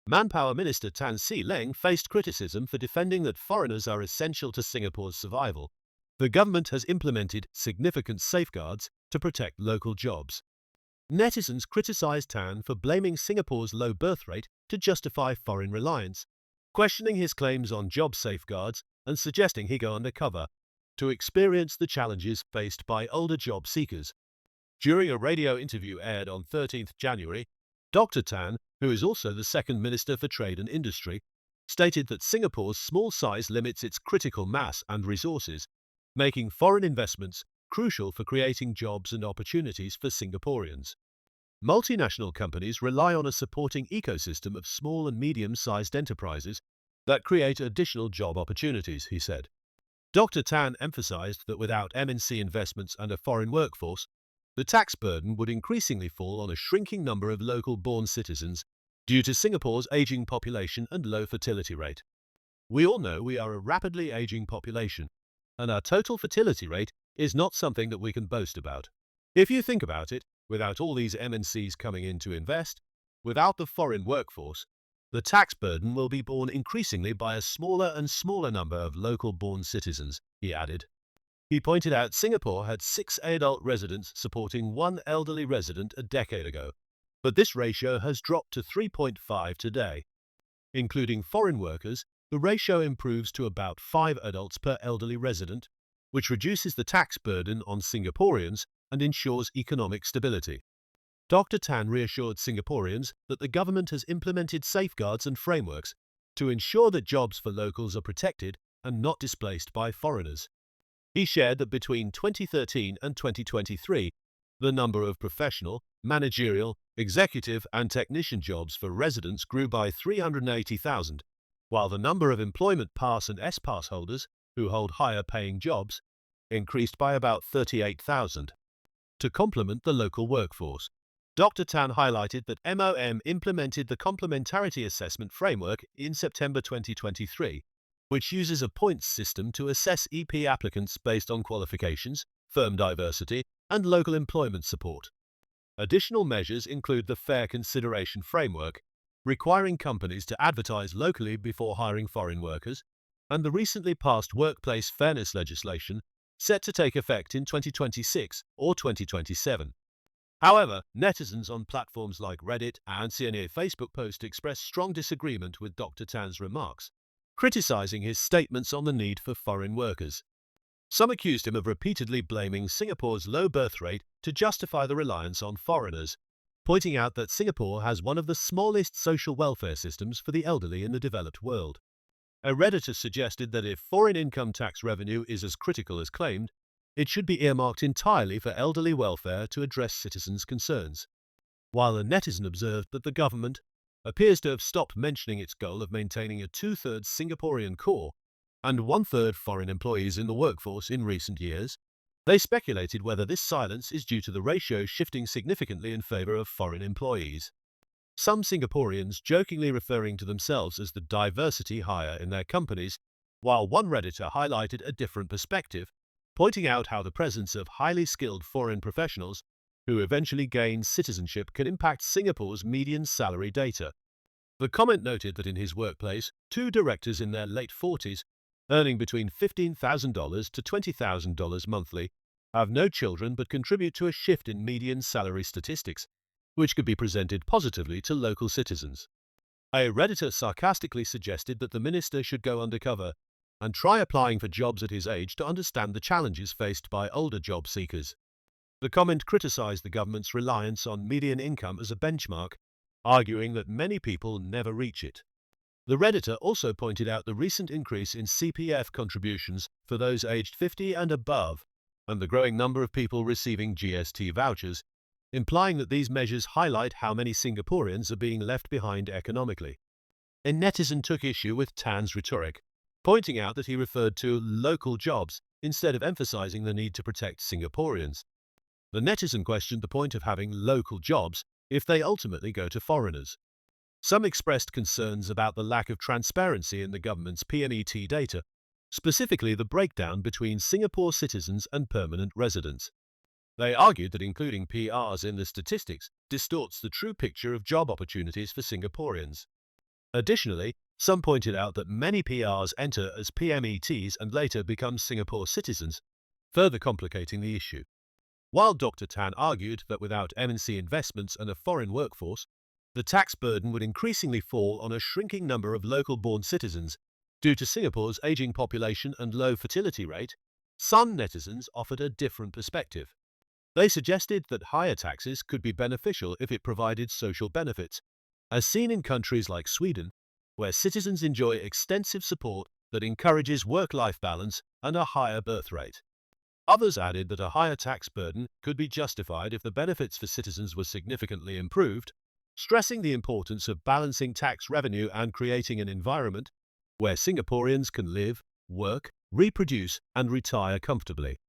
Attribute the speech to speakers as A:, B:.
A: Manpower Minister See Leng faced criticism for defending that foreigners are essential to Singapore's survival. The government has implemented significant safeguards to protect local jobs. Netizens criticized Tan for blaming Singapore's low birth rate to justify foreign reliance, questioning his claims on job safeguards and suggesting he go undercover to experience the challenges faced by older job seekers. During a radio interview aired on 13th January, Dr. Tan, who is also the second Minister for Trade and Industry, stated that Singapore's small size limits its critical mass and resources, making foreign investments crucial for creating jobs and opportunities for Singaporeans. Multinational companies rely on a supporting ecosystem of small and medium-sized enterprises that create additional job opportunities, he said. Dr. Tan emphasized that without MNC investments and a foreign workforce, the tax burden would increasingly fall on a shrinking number of local-born citizens due to Singapore's aging population and low fertility rate. We all know we are a rapidly aging population, and our total fertility rate is not something that we can boast about. If you think about it, without all these MNCs coming in to invest, without the foreign workforce, the tax burden will be borne increasingly by a smaller and smaller number of local-born citizens, he added. He pointed out Singapore had 6 adult residents supporting 1 elderly resident a decade ago, but this ratio has dropped to 3.5 today. Including foreign workers, the ratio improves to about 5 adults per elderly resident, which reduces the tax burden on Singaporeans and ensures economic stability. Dr. Tan reassured Singaporeans that the government has implemented safeguards and frameworks to ensure that jobs for locals are protected and not displaced by foreigners. He shared that between 2013 and 2023, the number of professional, managerial, executive and technician jobs for residents grew by 380,000, while the number of employment pass and S-pass holders, who hold higher paying jobs, increased by about 38,000. To complement the local workforce, Dr. Tan highlighted that MOM implemented the Complementarity Assessment Framework in September 2023, which uses a points system to assess EP applicants based on qualifications, firm diversity, and local employment support. Additional measures include the Fair Consideration Framework, requiring companies to advertise locally before hiring foreign workers, and the recently passed workplace fairness legislation set to take effect in 2026 or 2027. However, netizens on platforms like Reddit and CNA Facebook post expressed strong disagreement with Dr. Tan's remarks, criticizing his statements on the need for foreign workers. Some accused him of repeatedly blaming Singapore's low birth rate to justify the reliance on foreigners, pointing out that Singapore has one of the smallest social welfare systems for the elderly in the developed world. A Redditor suggested that if foreign income tax revenue is as critical as claimed, it should be earmarked entirely for elderly welfare to address citizens' concerns, while a netizen observed that the government appears to have stopped mentioning its goal of maintaining a 2/3 Singaporean core and 1/3 foreign employees in the workforce in recent years. They speculated whether this silence is due to the ratio shifting significantly in favor of foreign employees. Some Singaporeans jokingly referring to themselves as the diversity hire in their companies, while one Redditor highlighted a different perspective, pointing out how the presence of highly skilled foreign professionals who eventually gain citizenship can impact Singapore's median salary data. The comment noted that in his workplace, 2 directors in their late 40s, earning between $15,000 to $20,000 monthly, have no children but contribute to a shift in median salary statistics, which could be presented positively to local citizens. A Redditor sarcastically suggested that the minister should go undercover and try applying for jobs at his age to understand the challenges faced by older job seekers. The comment criticized the government's reliance on median income as a benchmark, arguing that many people never reach it. The Redditor also pointed out the recent increase in CPF contributions for those aged 50 and above, and the growing number of people receiving GST vouchers, implying that these measures highlight how many Singaporeans are being left behind economically. A netizen took issue with Tan's rhetoric, pointing out that he referred to local jobs instead of emphasizing the need to protect Singaporeans. The netizen questioned the point of having local jobs if they ultimately go to foreigners. Some expressed concerns about the lack of transparency in the government's PMET data, specifically the breakdown between Singapore citizens and permanent residents. They argued that including PRs in the statistics distorts the true picture of job opportunities for Singaporeans. Additionally, some pointed out that many PRs enter as PMETs and later become Singapore citizens, further complicating the issue. While Dr. Tan argued that without MNC investments and a foreign workforce, the tax burden would increasingly fall on a shrinking number of local-born citizens due to Singapore's aging population and low fertility rate, some netizens offered a different perspective. They suggested that higher taxes could be beneficial if it provided social benefits, as seen in countries like Sweden, where citizens enjoy extensive support that encourages work-life balance and a higher birth rate. Others added that a higher tax burden could be justified if the benefits for citizens were significantly improved, stressing the importance of balancing tax revenue and creating an environment where Singaporeans can live, work, reproduce, and retire comfortably.